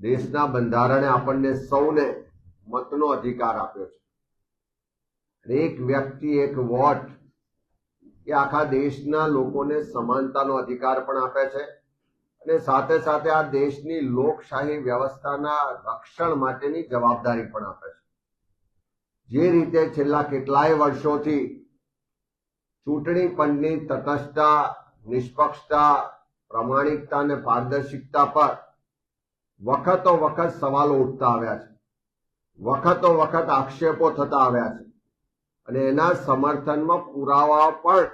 દેશના બંધારણે આપણને સૌને મતનો અધિકાર આપ્યો છે। એક વ્યક્તિ એક વોટ એ આખા દેશના લોકોને સમાનતાનો અધિકાર પણ આપે છે અને સાથે સાથે આ દેશની લોકશાહી વ્યવસ્થાના રક્ષણ માટેની જવાબદારી પણ આપે છે। જે રીતે છેલ્લા કેટલાય વર્ષોથી ચૂંટણી પંચની તટસ્થતા, નિષ્પક્ષતા, પ્રામાણિકતા અને પારદર્શિકતા પર વખતો વખત સવાલો ઉઠતા આવ્યા છે, વખતો વખત આક્ષેપો થતા આવ્યા છે અને એના સમર્થનમાં પુરાવા પણ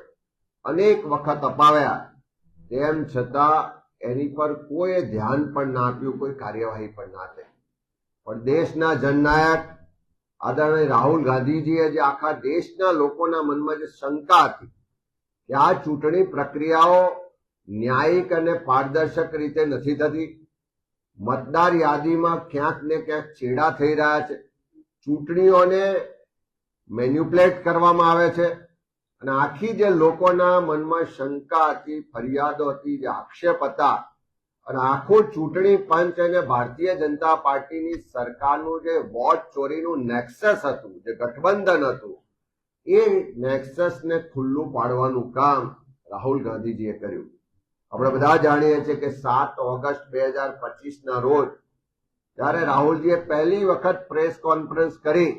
અનેક વખત અપાવ્યા। તેમ છતાં એની પર કોઈ ધ્યાન પણ ના આપ્યું, કોઈ કાર્યવાહી પણ ના થઈ। પણ દેશના જનનાયક આદરણીય રાહુલ ગાંધીજીએ જે આખા દેશના લોકોના મનમાં જે શંકા હતી કે આ ચૂંટણી પ્રક્રિયાઓ ન્યાયિક અને પારદર્શક રીતે નથી થતી, મતદાર યાદીમાં ક્યાંક ને ક્યાંક છેડા થઈ રહ્યા છે, ચૂંટણીઓને મેન્યુપ્લેટ કરવામાં આવે છે અને આખી જે લોકોના મનમાં શંકા હતી, ફરિયાદો હતી, જે આક્ષેપ હતા અને આખું ચૂંટણી પંચ અને ભારતીય જનતા પાર્ટીની સરકારનું જે વોટ ચોરીનું નેક્સસ હતું, જે ગઠબંધન હતું, એ નેક્સસને ખુલ્લું પાડવાનું કામ રાહુલ ગાંધીજીએ કર્યું। આપણે બધા જાણીએ છીએ કે 7 ઓગસ્ટ 2025 રોજ જ્યારે રાહુલજીએ પહેલી વખત પ્રેસ કોન્ફરન્સ કરી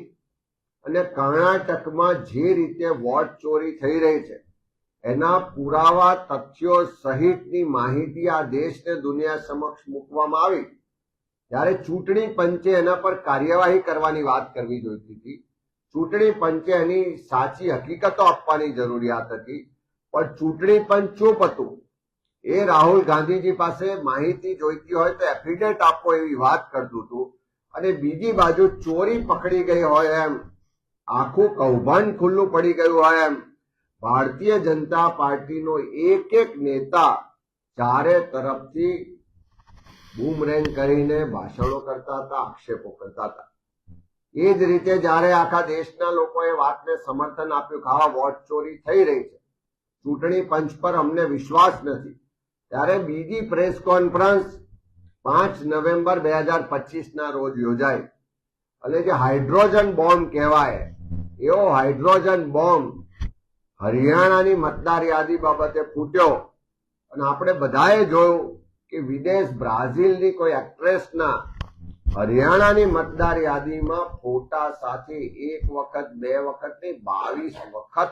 અને કર્ણાટકમાં જે રીતે વોટ ચોરી થઈ રહી છે એના પુરાવા, તથ્યો સહિતની માહિતી આ દેશને દુનિયા સમક્ષ મૂકવામાં આવી ત્યારે ચૂંટણી પંચે એના પર કાર્યવાહી કરવાની વાત કરવી જોઈતી હતી। ચૂંટણી પંચે એની સાચી હકીકતો આપવાની જરૂરિયાત હતી, પણ ચૂંટણી પંચ ચૂપ હતું। એ રાહુલ ગાંધીજી પાસે માહિતી જોઈતી હોય તો એફિડેવિટ આપો એવી વાત કરતું હતું અને બીજી બાજુ ચોરી પકડી ગઈ હોય એમ, આખું કૌભાંડ ખુલ્લું પડી ગયું હોય એમ ભારતીય જનતા પાર્ટીનો એક એક નેતા ચારે તરફથી બૂમરેંગ કરીને ભાષણો કરતા હતા, આક્ષેપો કરતા હતા। એ જ રીતે જ્યારે આખા દેશના લોકોએ વાતને સમર્થન આપ્યું કે આ વોટ ચોરી થઈ રહી છે, ચૂંટણી પંચ પર અમને વિશ્વાસ નથી, ત્યારે બીજી પ્રેસ કોન્ફરન્સ 5 નવેમ્બર 2025 રોજ યોજાઈ અને જે હાઇડ્રોજન બોમ્બ કહેવાય એવો હાઇડ્રોજન બોમ્બ હરિયાણાની મતદાર યાદી બાબતે ફૂટ્યો અને આપણે બધાએ જોયું કે વિદેશ બ્રાઝિલની કોઈ એક્ટ્રેસના હરિયાણાની મતદાર યાદીમાં ફોટા સાથે એક વખત, બે વખત નહીં 22 વખત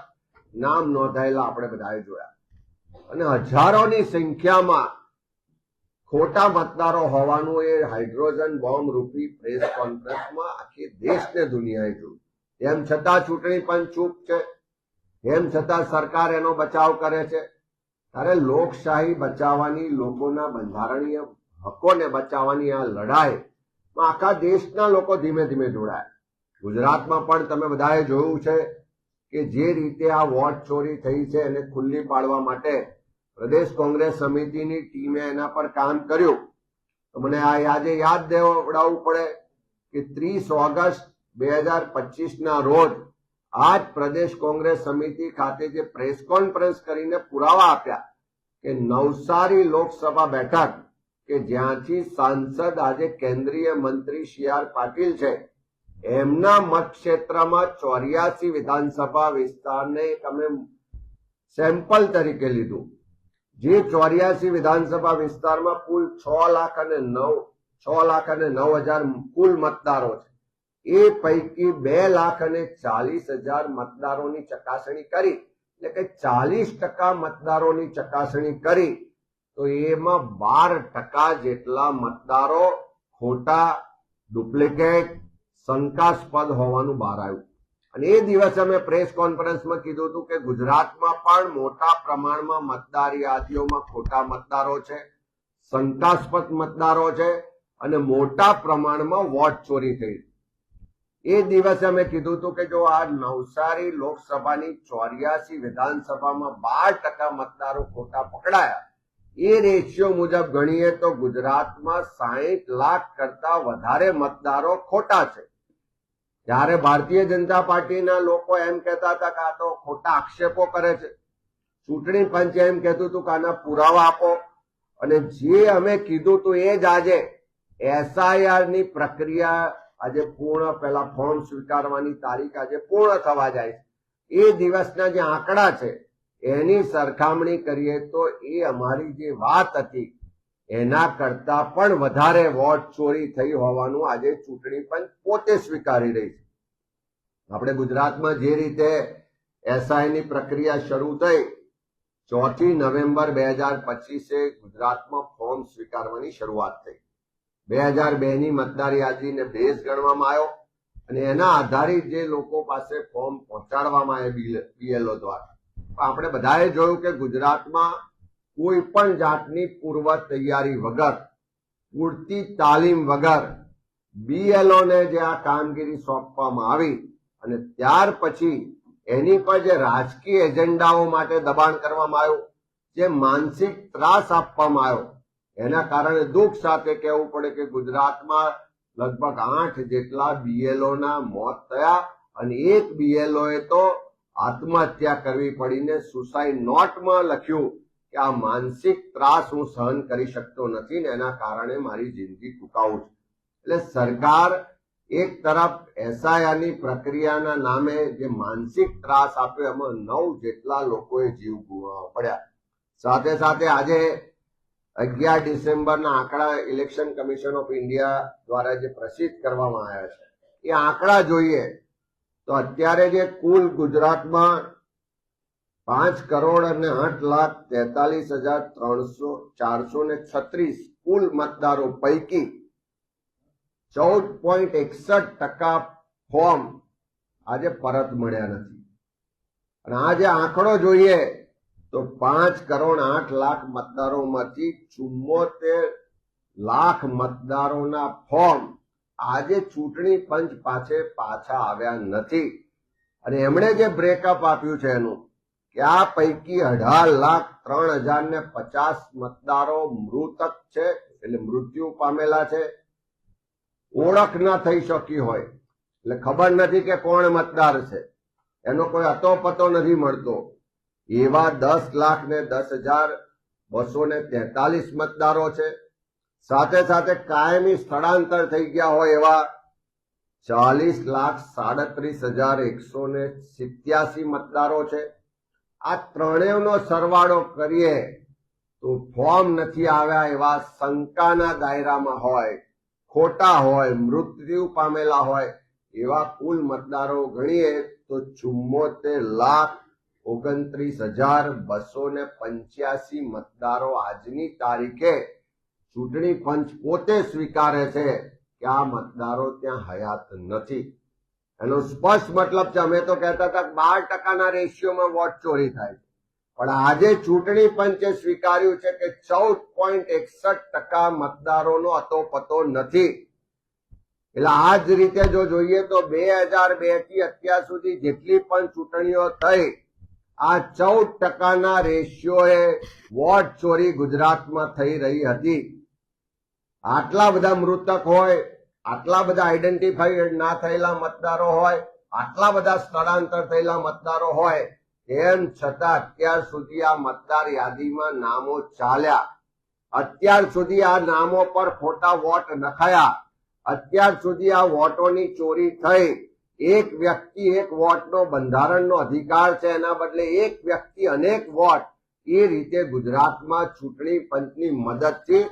નામ નોંધાયેલા આપણે બધાએ જોયા અને હજારોની સંખ્યામાં ખોટા મતદારો હોવાનું એ હાઇડ્રોજન બોમ્બ રૂપી પ્રેસ કોન્ફરન્સમાં આખી દેશને દુનિયાએ જોયું। તેમ છતાં ચૂંટણી પંચ ચૂપ છે, તેમ છતાં સરકાર એનો બચાવ કરે છે। ત્યારે લોકશાહી બચાવવાની, લોકોના બંધારણીય હકોને બચાવવાની આ લડાઈમાં આખા દેશના લોકો ધીમે ધીમે જોડાયા। ગુજરાતમાં પણ તમે બધાએ જોયું છે કે જે રીતે આ વોટ ચોરી થઈ છે એને ખુલ્લી પાડવા માટે પ્રદેશ કોંગ્રેસ સમિતિની ટીમે એના પર કામ કર્યું। તો મને આજે યાદ દેવડાવવું પડે કે 30 ઓગસ્ટ 2025 રોજ આજ પ્રદેશ કોંગ્રેસ સમિતિ ખાતે જે પ્રેસ કોન્ફરન્સ કરીને પુરાવા આપ્યા કે નવસારી લોકસભા બેઠક કે જ્યાંથી સાંસદ આજે કેન્દ્રીય મંત્રી CR પાટીલ છે, એમના મતક્ષેત્રમાં 84 વિધાનસભા વિસ્તારને અમે સેમ્પલ તરીકે લીધું। જે 84 વિધાનસભા વિસ્તારમાં કુલ 6,09,000 કુલ મતદારો છે, એ પૈકી 2,40,000 મતદારોની ચકાસણી કરી, એટલે કે 40% મતદારોની ચકાસણી કરી તો એમાં 12% જેટલા મતદારો ખોટા, ડુપ્લિકેટ, શંકાસ્પદ હોવાનું બહાર આવ્યું। અને એ દિવસે અમે પ્રેસ કોન્ફરન્સમાં કીધું હતું કે ગુજરાતમાં પણ મોટા પ્રમાણમાં મતદાર યાદીઓમાં ખોટા મતદારો છે, શંકાસ્પદ મતદારો છે અને મોટા પ્રમાણમાં વોટ ચોરી થઈ। એ દિવસે અમે કીધું હતું કે જો આ નવસારી લોકસભાની 84 વિધાનસભામાં 12% મતદારો ખોટા પકડાયા, એ રેશિયો મુજબ ગણીએ તો ગુજરાતમાં 60 લાખ કરતા વધારે મતદારો ખોટા છે। ત્યારે ભારતીય જનતા પાર્ટીના લોકો એમ કહેતા હતા કે આ તો ખોટા આક્ષેપો કરે છે, ચૂંટણી પંચ એમ કહેતું હતું કે આના પુરાવા આપો, અને જે અમે કીધું હતું એ જ આજે SIR ની પ્રક્રિયા આજે પૂર્ણ, પહેલા ફોર્મ સ્વીકારવાની તારીખ આજે પૂર્ણ થવા જાય છે. એ દિવસના જે આંકડા છે એની સરખામણી કરીએ તો એ અમારી જે વાત હતી એના કરતા પણ વધારે વોટ ચોરી થઈ હોવાનું આજે ચૂંટણી પંચ પોતે સ્વીકારી રહી છે. આપણે ગુજરાતમાં જે રીતે SI ની પ્રક્રિયા શરૂ થઈ, 4 નવેમ્બર 2025 ગુજરાતમાં ફોર્મ સ્વીકારવાની શરૂઆત થઈ. 2002 ની મતદાર યાદીને બેઝ ગણવામાં આવ્યો અને એના આધારિત જે લોકો પાસે ફોર્મ પહોંચાડવામાં આવે BLO દ્વારા. આપણે બધાએ જોયું કે ગુજરાતમાં કોઈ પણ જાતની પૂર્વ તૈયારી વગર, પૂરતી તાલીમ વગર BLO ને જે આ કામગીરી સોંપવામાં આવી અને ત્યાર પછી એની પર જે રાજકીય એજન્ડાઓ માટે દબાણ કરવામાં આવ્યું, જે માનસિક ત્રાસ આપવામાં આવ્યો, એના કારણે દુઃખ સાથે કહેવું પડે કે ગુજરાતમાં લગભગ 8 જેટલા BLO ના મોત થયા અને એક BLO એ તો આત્મહત્યા કરવી પડીને સુસાઇડ નોટમાં લખ્યું કે આ માનસિક ત્રાસ હું સહન કરી શકતો નથી ને એના કારણે મારી જિંદગી ટૂંકાવું છું. એટલે સરકાર એક તરફ SIR ની પ્રક્રિયાના નામે જે માનસિક ત્રાસ આપ્યો એમાં 9 જેટલા લોકોએ જીવ ગુમાવવા પડ્યા. સાથે સાથે આજે 11 ડિસેમ્બરના આંકડા ઇલેક્શન કમિશન ઓફ ઇન્ડિયા દ્વારા જે પ્રસિદ્ધ કરવામાં આવ્યા છે એ આંકડા જોઈએ તો અત્યારે જે કુલ ગુજરાતમાં 5,08,43,436 કુલ મતદારો પૈકી 14.61% ફોર્મ આજે પરત મળ્યા નથી. અને આ જે આંકડો જોઈએ તો 5,08,00,000 મતદારોમાંથી 74 લાખ મતદારોના ફોર્મ આજે ચૂંટણી પંચ પાસે પાછા આવ્યા નથી. અને એમણે જે બ્રેકઅપ આપ્યું છે એનું કે આ પૈકી 18,03,050 મતદારો મૃતક છે, એટલે મૃત્યુ પામેલા છે, ઓળખ ના થઈ શકી હોય, એટલે ખબર નથી કે કોણ મતદાર છે, એનો કોઈ અતો પતો નથી મળતો. એવા 10,10,243 મતદારો છે. સાથે સાથે કાયમી સ્થળાંતર થઈ ગયા હોય એવા 40,37,187 મતદારો છે. આ ત્રણેયનો સરવાળો કરીએ તો ફોર્મ નથી આવ્યા એવા શંકાના દાયરામાં હોય, ખોટા હોય, મૃત્યુ પામેલા હોય એવા કુલ મતદારો ગણીએ તો 74,29,285 મતદારો આજની તારીખે ચૂંટણી પંચ પોતે સ્વીકારે છે કે આ મતદારો ત્યાં હયાત નથી. એનો સ્પષ્ટ મતલબ છે, અમે તો કહેતા હતા 12%ના રેશિયોમાં વોટ ચોરી થાય છે, પણ આજે ચૂંટણી પંચે સ્વીકાર્યું છે કે 14.61% મતદારોનો અતોપતો નથી. એટલે આ જ રીતે જો જોઈએ તો 2002 થી અત્યાર સુધી જેટલી પણ ચૂંટણીઓ થઈ, આ 14%ના રેશિયોએ વોટ ચોરી ગુજરાતમાં થઈ રહી હતી. આટલા બધા મૃતક હોય, આટલા બધા આઈડેન્ટિફાઈડ ના થયેલા મતદારો હોય, આટલા બધા સ્થળાંતર થયેલા મતદારો હોય, તેમ છતાં અત્યાર સુધી આ મતદાર યાદીમાં નામો ચાલ્યા, અત્યાર સુધી આ નામો પર ખોટા વોટ નખાયા, અત્યાર સુધી આ વોટોની ચોરી થઈ. એક વ્યક્તિ એક વોટનો બંધારણનો અધિકાર છે, એના બદલે એક વ્યક્તિ અનેક વોટ, એ રીતે ગુજરાતમાં ચૂંટણી પંચની મદદથી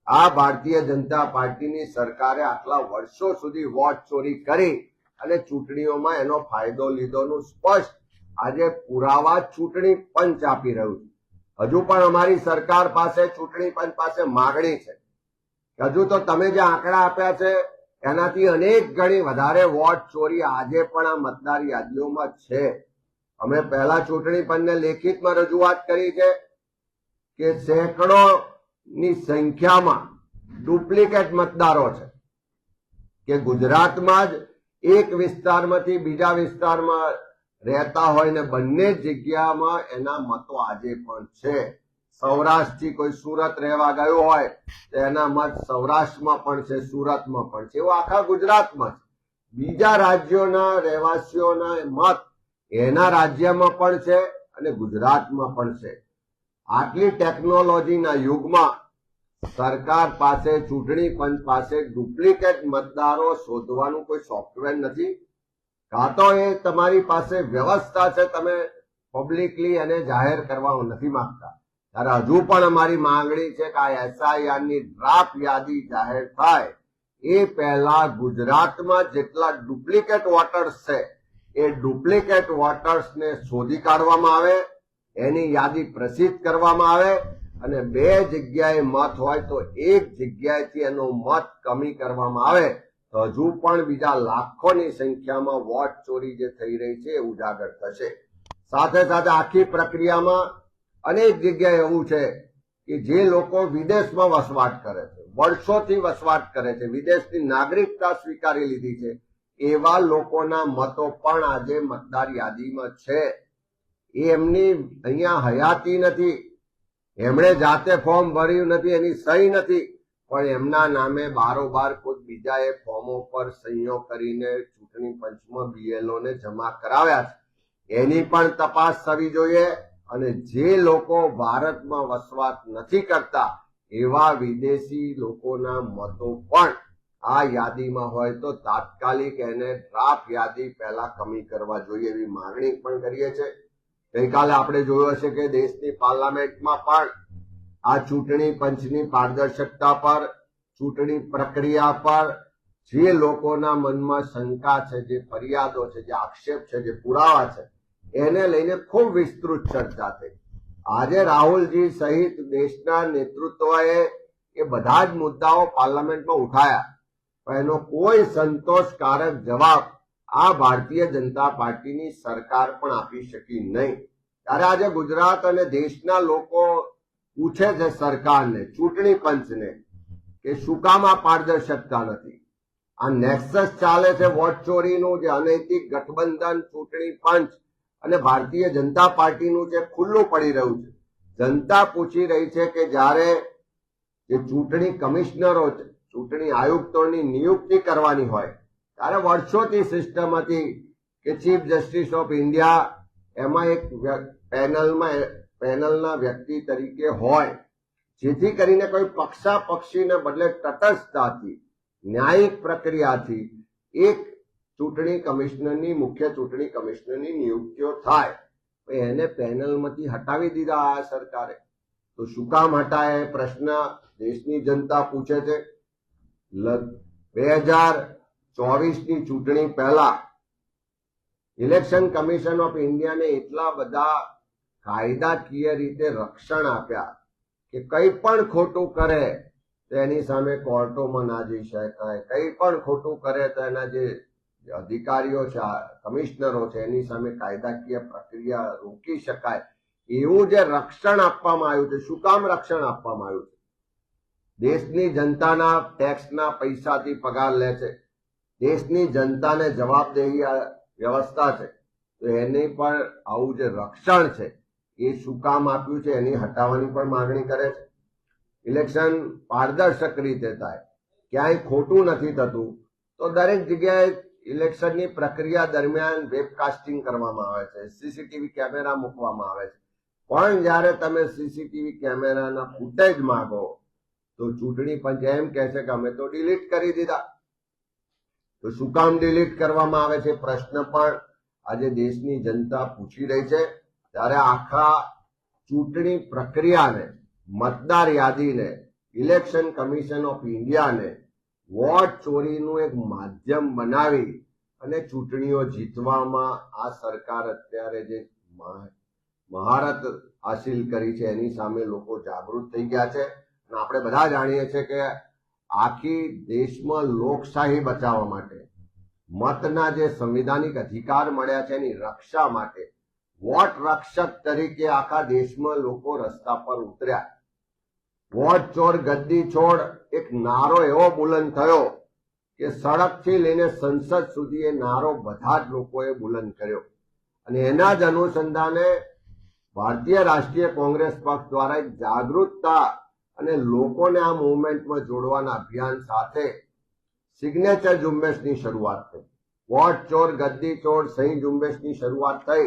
આ ભારતીય જનતા પાર્ટીની સરકારે આટલા વર્ષો સુધી વોટ ચોરી કરી અને ચૂંટણીઓમાં એનો ફાયદો લીધોનું સ્પષ્ટ આજે પુરાવા ચૂંટણી પંચ આપી રહ્યું છે. હજુ પણ અમારી સરકાર પાસે, ચૂંટણી પંચ પાસે માગણી છે કે હજુ તો તમે જે આંકડા આપ્યા છે એનાથી અનેક ગણી વધારે વોટ ચોરી આજે પણ આ મતદાર યાદીઓમાં છે. અમે પહેલા ચૂંટણી પંચને લેખિતમાં રજૂઆત કરી છે કે સેંકડો ની સંખ્યામાં ડુપ્લિકેટ મતદારો છે, કે ગુજરાતમાં જ એક વિસ્તારમાંથી બીજા વિસ્તારમાં રહેતા હોય ને બંને જગ્યામાં એના મતો આજે પણ છે. સૌરાષ્ટ્રથી કોઈ સુરત રહેવા ગયું હોય તો એના મત સૌરાષ્ટ્રમાં પણ છે, સુરતમાં પણ છે, એવું આખા ગુજરાતમાં છે. બીજા રાજ્યોના રહેવાસીઓના મત એના રાજ્યમાં પણ છે અને ગુજરાતમાં પણ છે. આટલી ટેકનોલોજીના યુગમાં સરકાર પાસે, ચૂંટણી પંચ પાસે ડુપ્લિકેટ મતદારો શોધવાનું કોઈ સોફ્ટવેર નથી. કાં તો એ તમારી પાસે વ્યવસ્થા છે, તમે પબ્લિકલી એને જાહેર કરવા નથી માંગતા. ત્યારે હજુ પણ અમારી માંગણી છે કે આ SIR ની ડ્રાફ્ટ યાદી જાહેર થાય એ પહેલા ગુજરાતમાં જેટલા ડુપ્લિકેટ વોટર્સ છે એ ડુપ્લિકેટ વોટર્સને શોધી કાઢવામાં આવે, એની યાદી પ્રસિદ્ધ કરવામાં આવે અને 2 જગ્યાએ મત હોય તો 1 જગ્યાએથી એનો મત કમી કરવામાં આવે તો હજુ પણ બીજા લાખોની સંખ્યામાં વોટ ચોરી જે થઈ રહી છે એ ઉજાગર થશે. સાથે સાથે આખી પ્રક્રિયામાં અનેક જગ્યાએ એવું છે કે જે લોકો વિદેશમાં વસવાટ કરે છે, વર્ષોથી વસવાટ કરે છે, વિદેશની નાગરિકતા સ્વીકારી લીધી છે, એવા લોકોના મતો પણ આજે મતદાર યાદીમાં છે. એમની અહીંયા હયાતી નથી, એમણે જાતે ફોર્મ ભર્યું નથી, એની સહી નથી, પણ એમના નામે બારોબાર કોઈ બીજાએ ફોર્મો પર સહીઓ કરીને ચૂંટણી પંચમાં BLO ને જમા કરાવ્યા છે. એની પણ તપાસ થવી જોઈએ અને જે લોકો ભારતમાં વસવાટ નથી કરતા એવા વિદેશી લોકોના મતો પણ આ યાદીમાં હોય તો તાત્કાલિક એને ડ્રાફ્ટ યાદી પહેલા કમી કરવા જોઈએ એવી માંગણી પણ કરીએ છીએ. ગઈકાલે આપણે જોયું હશે કે દેશની પાર્લામેન્ટમાં પણ આ ચૂંટણી પંચની પારદર્શકતા પર, ચૂંટણી પ્રક્રિયા પર જે લોકોના મનમાં શંકા છે, જે ફરિયાદો છે, જે આક્ષેપ છે, જે પુરાવા છે એને લઈને ખૂબ વિસ્તૃત ચર્ચા થઈ. આજે રાહુલજી સહિત દેશના નેતૃત્વએ એ બધા જ મુદ્દાઓ પાર્લામેન્ટમાં ઉઠાયા પણ એનો કોઈ સંતોષકારક જવાબ આ ભારતીય જનતા પાર્ટીની સરકાર પણ આપી શકી નહીં. ત્યારે આજે ગુજરાત અને દેશના લોકો પૂછે છે સરકારને, ચૂંટણી પંચને કે શું કામ આ પારદર્શકતા નથી? આ નેક્સસ ચાલે છે વોટ ચોરીનું, જે અનૈતિક ગઠબંધન ચૂંટણી પંચ અને ભારતીય જનતા પાર્ટીનું જે ખુલ્લું પડી રહ્યું છે. જનતા પૂછી રહી છે કે જ્યારે જે ચૂંટણી કમિશનરો છે, ચૂંટણી આયુક્તોની નિયુક્તિ કરવાની હોય ત્યારે વર્ષોથી સિસ્ટમ હતી કે ચીફ જસ્ટિસ ઓફ ઇન્ડિયા એમાં એક પેનલના વ્યક્તિ તરીકે હોય, જેથી કરીને કોઈ પક્ષાપક્ષીને બદલે તટસ્થતાથી, ન્યાયિક પ્રક્રિયાથી એક ચૂંટણી કમિશનરની, મુખ્ય ચૂંટણી કમિશનરની નિયુક્તિઓ થાય. એને પેનલમાંથી હટાવી દીધા આ સરકારે. તો શું કામ હટાય પ્રશ્ન દેશની જનતા પૂછે છે. 2024ની ચૂંટણી પહેલા ઇલેક્શન કમિશન ઓફ ઇન્ડિયાને એટલા બધા કાયદાકીય રીતે રક્ષણ આપ્યા કે કંઈ પણ ખોટું કરે તો એની સામે કોર્ટોમાં ના જઈ શકાય, કંઈ પણ ખોટું કરે તો એના જે અધિકારીઓ છે, કમિશનરો છે, એની સામે કાયદાકીય પ્રક્રિયા રોકી શકાય એવું જે રક્ષણ આપવામાં આવ્યું છે. શું કામ રક્ષણ આપવામાં આવ્યું છે? દેશની જનતાના ટેક્સના પૈસાથી પગાર લે છે, દેશની જનતાને જવાબદેહી વ્યવસ્થા છે, તો એની પણ આવું જે રક્ષણ છે એ શું કામ આપ્યું છે એની હટાવવાની પણ માંગણી કરે છે. ઇલેક્શન પારદર્શક રીતે થાય, ક્યાંય ખોટું નથી થતું તો દરેક જગ્યાએ ઇલેક્શનની પ્રક્રિયા દરમિયાન વેબકાસ્ટિંગ કરવામાં આવે છે, સીસીટીવી કેમેરા મૂકવામાં આવે છે. પણ જ્યારે તમે સીસીટીવી કેમેરાના ફૂટેજ માંગો તો ચૂંટણી પંચ એમ કહે છે કે અમે તો ડિલીટ કરી દીધા. તો શું કામ ડિલીટ કરવામાં આવે છે પ્રશ્ન પણ આજે દેશની જનતા પૂછી રહી છે. ત્યારે આખા ચૂંટણી પ્રક્રિયાને, મતદાર યાદીને, ઇલેક્શન કમિશન ઓફ ઇન્ડિયાને વોટ ચોરીનું એક માધ્યમ બનાવી અને ચૂંટણીઓ જીતવામાં આ સરકાર અત્યારે જે મહારત હાસિલ કરી છે એની સામે લોકો જાગૃત થઈ ગયા છે. અને આપણે બધા જાણીએ છીએ કે આખી દેશમાં લોકશાહી બચાવવા માટે, મતના જે સંવિધાનિક અધિકાર મળ્યા છે એની રક્ષા માટે વોટ રક્ષક તરીકે આખા દેશમાં લોકો રસ્તા પર ઉતર્યા. વોટ ચોર ગદ્દી છોડ એક નારો એવો બુલંદ થયો કે સડકથી લઈને સંસદ સુધી એ નારો બધા જ લોકોએ બુલંદ કર્યો. અને એના જ અનુસંધાને ભારતીય રાષ્ટ્રીય કોંગ્રેસ પક્ષ દ્વારા એક જાગૃતતા અને લોકોને આ મૂવમેન્ટમાં જોડવાના અભિયાન સાથે સિગ્નેચર ઝુંબેશની શરૂઆત થઈ. વોટ ચોર ગદ્દી ચોર સહી ઝુંબેશની શરૂઆત થઈ.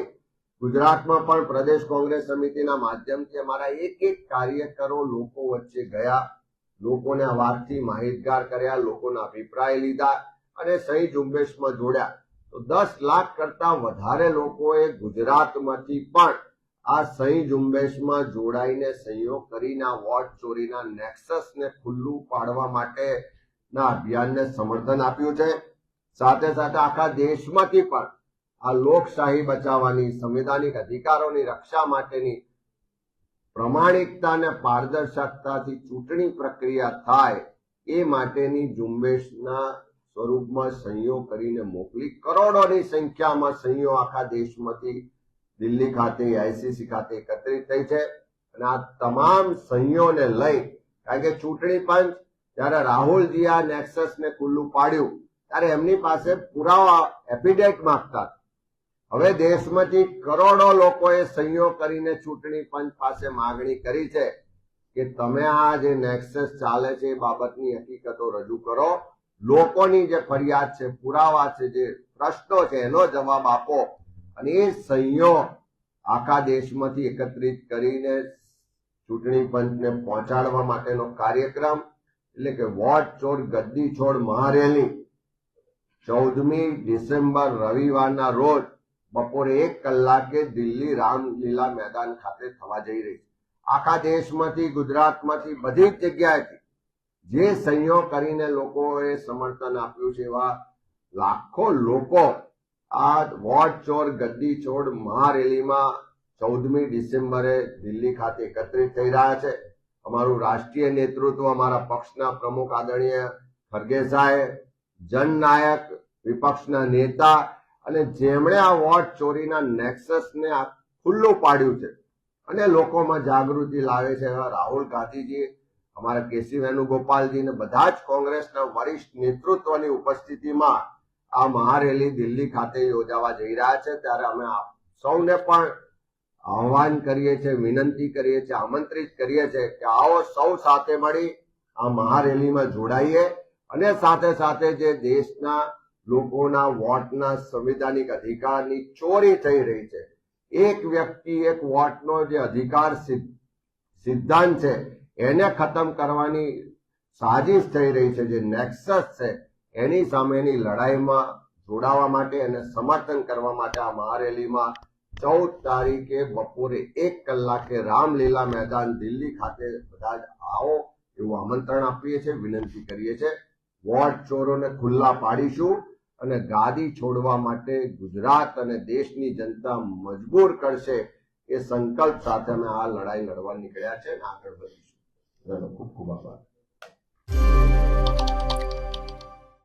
ગુજરાતમાં પણ પ્રદેશ કોંગ્રેસ સમિતિના માધ્યમથી અમારા એક કાર્યકરો લોકો વચ્ચે ગયા, લોકોને આ વાતથી માહિતગાર કર્યા, લોકોના અભિપ્રાય લીધા અને સહી ઝુંબેશમાં જોડ્યા. તો 10 લાખ કરતા વધારે લોકોએ ગુજરાતમાંથી પણ આ સહી ઝુંબેશમાં જોડાઈને સહીઓ કરીને આ વોટ ચોરીના નેક્સસને ખુલ્લું પાડવા માટેના અભિયાનને સમર્થન આપ્યું છે. સાથે સાથે આખા દેશમાંથી પણ આ લોકશાહી બચાવવાની, સંવિધાનિક અધિકારોની રક્ષા માટેની પ્રમાણિકતા અને પારદર્શકતાથી ચૂંટણી પ્રક્રિયા થાય એ માટેની ઝુંબેશના સ્વરૂપમાં સહીઓ કરીને મોકલી કરોડોની સંખ્યામાં સહીઓ આખા દેશમાંથી દિલ્હી ખાતે, આઈસીસી ખાતે એકત્રિત થઈ છે. અને આ તમામ સહીઓને લઈ, કારણ કે ચૂંટણી પંચ જ્યારે રાહુલજી આ નેક્સસને ખુલ્લું પાડ્યું ત્યારે એમની પાસે પુરાવા, એફિડેવિટ માંગતા. હવે દેશમાંથી કરોડો લોકોએ સહીઓ કરીને ચૂંટણી પંચ પાસે માગણી કરી છે કે તમે આ જે નેક્સસ ચાલે છે એ બાબતની હકીકતો રજૂ કરો, લોકોની જે ફરિયાદ છે, પુરાવા છે, જે પ્રશ્નો છે એનો જવાબ આપો. અને એ સહીઓ આખા દેશમાંથી એકત્રિત કરીને ચૂંટણી પંચને પહોંચાડવા માટેનો કાર્યક્રમ, એટલે કે વોટ ચોર ગદ્દી છોડ મહારેલી 14મી ડિસેમ્બર રવિવારના રોજ બપોરે 1 કલાકે દિલ્હી રામલીલા મેદાન ખાતે થવા જઈ રહી છે. આખા દેશમાંથી, ગુજરાતમાંથી, બધી જ જગ્યાએથી જે સહીઓ કરીને લોકોએ સમર્થન આપ્યું છે એવા લાખો લોકો આ વોટ ચોર ગદ્દી છોડ મહારેલીમાં 14મી ડિસેમ્બરે દિલ્હી ખાતે એકત્રિત થઈ રહ્યા છે. અમારું રાષ્ટ્રીય નેતૃત્વ, અમારા પક્ષના પ્રમુખ આદરણીય ખરગે સાહેબ, જનનાયક, વિપક્ષના નેતા અને જેમણે આ વોટ ચોરીના નેક્સસને ખુલ્લું પાડ્યું છે અને લોકોમાં જાગૃતિ લાવે છે એવા રાહુલ ગાંધીજી, અમારા કેસી વેણુગોપાલજી ને બધા જ કોંગ્રેસના વરિષ્ઠ નેતૃત્વની ઉપસ્થિતિમાં આ મહારેલી દિલ્હી ખાતે યોજાવા જઈ રહ્યા છે. ત્યારે અમે સૌને પણ આહ્વાન કરીએ છીએ, વિનંતી કરીએ છીએ, આમંત્રિત કરીએ છીએ કે આવો સૌ સાથે મળી આ મહારેલીમાં જોડાઈએ અને સાથે સાથે જે દેશના લોકોના વોટના સંવિધાનિક અધિકારની ચોરી થઈ રહી છે, એક વ્યક્તિ એક વોટનો જે અધિકાર સિદ્ધાંત છે એને ખતમ કરવાની સાજિશ થઈ રહી છે, જે નેક્સસ છે એની સામેની લડાઈમાં જોડાવા માટે અને સમર્થન કરવા માટે આ મહારેલીમાં 14 તારીખે બપોરે 1 કલાકે રામલીલા મેદાન દિલ્હી ખાતે બધા જ આવો એવું આમંત્રણ આપીએ છીએ, વિનંતી કરીએ છીએ. વોટ ચોરોને ખુલ્લા પાડીશું અને ગાદી છોડવા માટે ગુજરાત અને દેશની જનતા મજબૂર કરશે એ સંકલ્પ સાથે અમે આ લડાઈ લડવા નીકળ્યા છે અને આગળ વધીશું. ખૂબ ખૂબ આભાર.